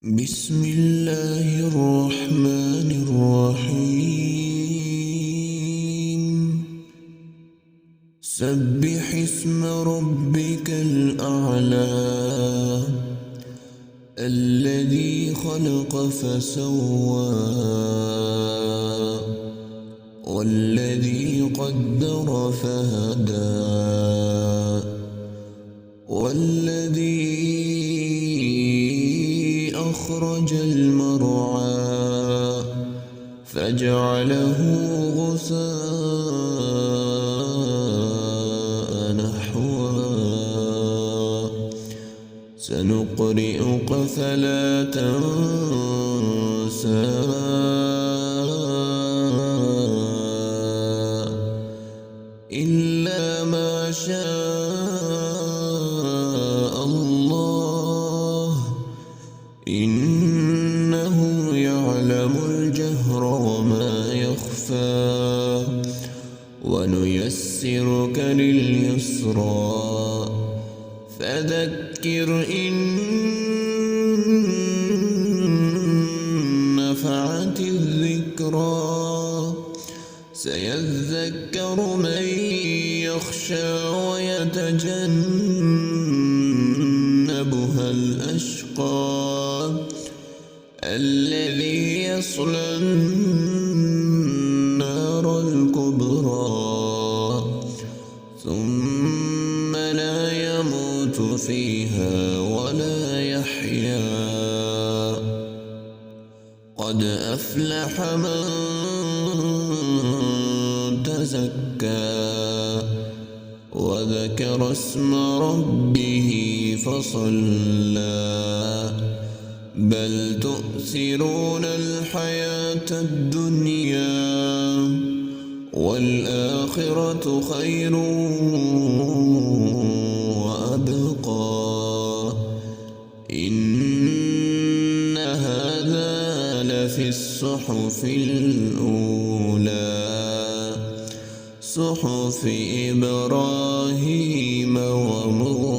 بسم الله الرحمن الرحيم. سبح اسم ربك الأعلى الذي خلق فسوى والذي قدر فهدى والذي أخرج المرعى فجعله غثاء نحوا سنقرئك فلا تنسى إلا ما شاء الله إنه يعلم الجهر وما يخفى ونيسرك لليسرى فذكر إن نفعت الذكرى سيذكر من يخشى ويتجنبها الأشقى الذي يصلى النار الكبرى ثم لا يموت فيها ولا يحيا قد أفلح من تزكى وذكر اسم ربه فصلى بل تؤثرون الحياة الدنيا والآخرة خير وأبقى إن هذا لفي الصحف الأولى صحف إبراهيم وموسى.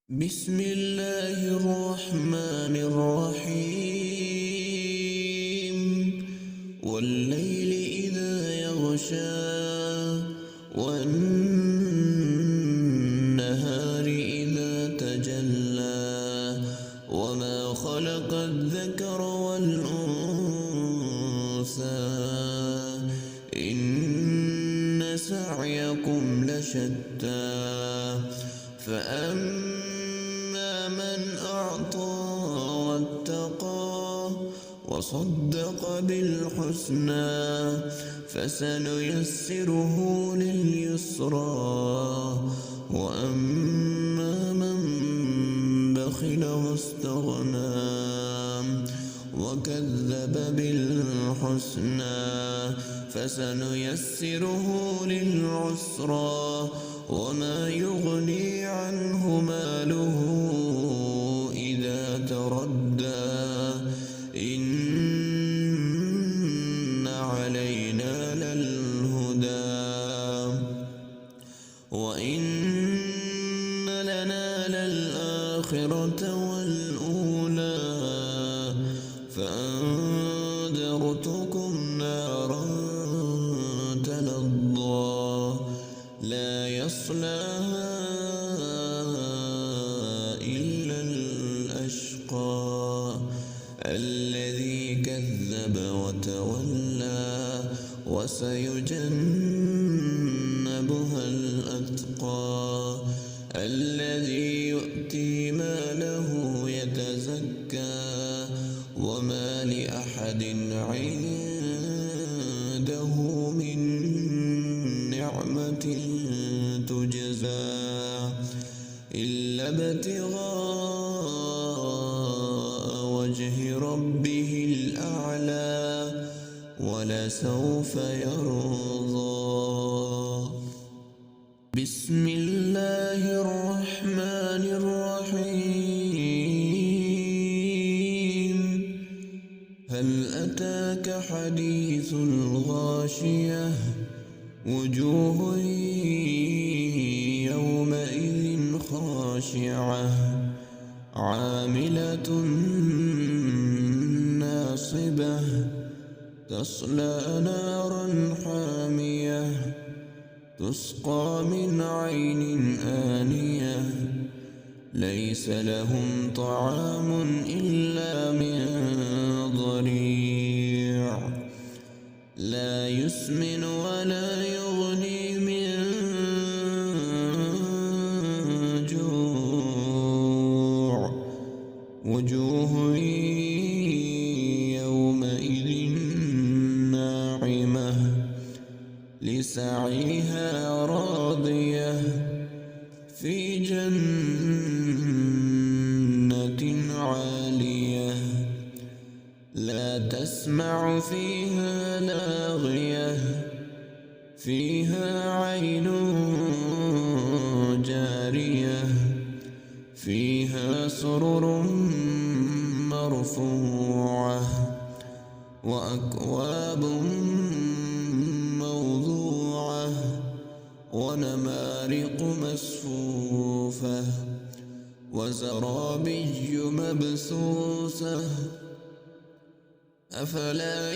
بسم الله الرحمن الرحيم. والليل إذا يغشى والنهار إذا تجلى وما خلق الذكر والأنثى إن سعيكم لشتى فأما من أعطى واتقى وصدق بالحسنى فسنيسره لليسرى وأما من بخل واستغنى وكذب بالحسنى فسنيسره للعسرى وما يغني عنه ماله إذا تردى إن علينا للهدى وإن لنا للآخرة والأولى فأنذرتكم نارا تلظى لا يصلاها إلا الأشقى الذي كذب وتولى وسيجنبها الأتقى الذي يؤتي ماله يتزكى وما لأحد عنده من نعمة تجزى إلا ابتغاء وجه ربه الأعلى ولسوف يرضى. بسم الله الرحمن الرحيم. هل أتاك حديث الغاشية وجوه يومئذ خاشعة عاملة ناصبة تصلى نارا حامية تسقى من عين آنية ليس لهم طعام إلا من ضريع لا يسمن ولا يغني من جوع وجوه يومئذ ناعمة لسعيها راضية في جنة عالية لا تسمع فيها لاغية فيها عين جارية فيها سرر مرفوعة وأكواب موضوعة ونمارق مصفوفة وزرابي مبثوثة أفلا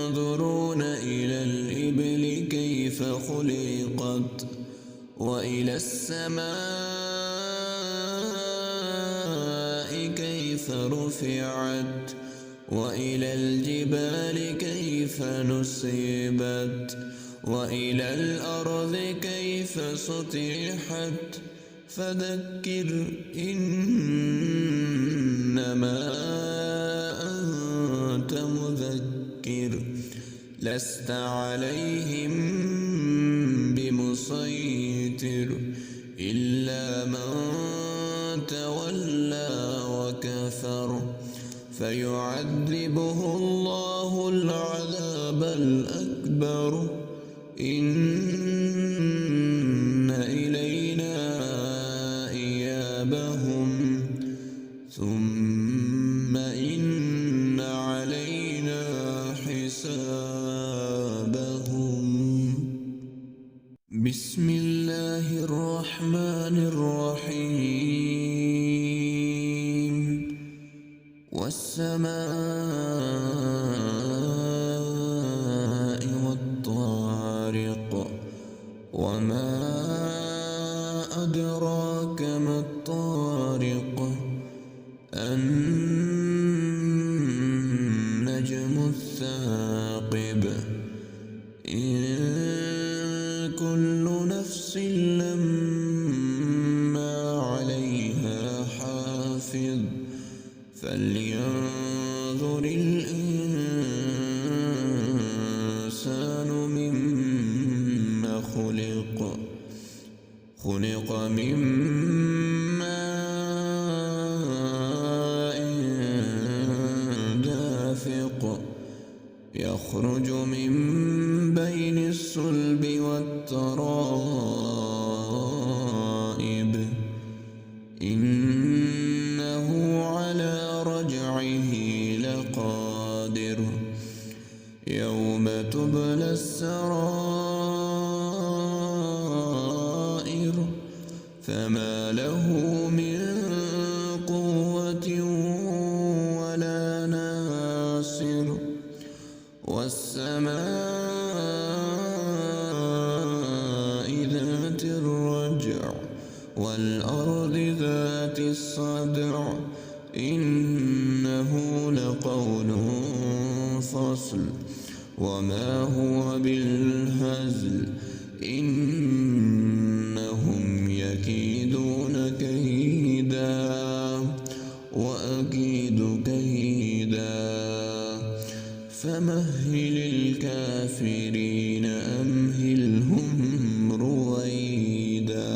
ينظرون إلى الإبل كيف خلقت وإلى السماء كيف رفعت وإلى الجبال كيف نصبت وإلى الأرض كيف سطحت فذكر إنما أنت مذكر لست عليهم بمسيطر إلا من تولى وكفر فيعذبه الله العذاب الأكبر إن إلينا إيابهم ثم إن علينا حسابهم بسم الله الرحمن الرحيم والسماء والطارق وما أدراك ما الطارق النجم الثاقب إن كل نفس لما عليها حافظ فلينظر الإنسان مما خلق من ماء دافق يخرج من بين الصلب والترائب إنه على رجعه لقادر يوم تبلى السرائر فما له من قوة ولا ناصر والسماء ذات الرجع والأرض ذات الصدع إنه لقول فصل وما هو بالهزل إنهم يكيدون كيدا وأكيد كيدا فمهل الكافرين أمهلهم رويدا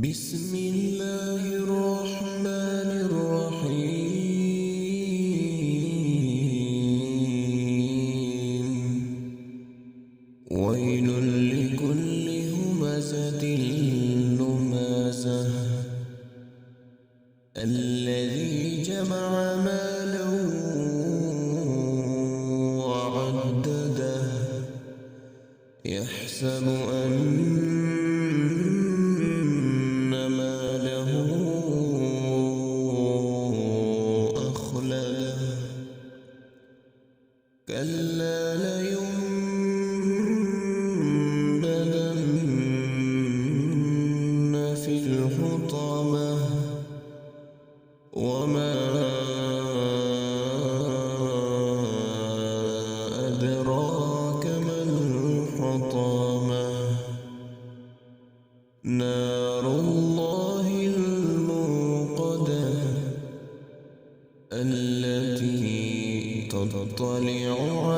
بسم الله الرحمن الرحيم ويل لكل همزة لمزة الذي جمع مالا وعدده يحسب أن نار الله الموقدة التي تطلع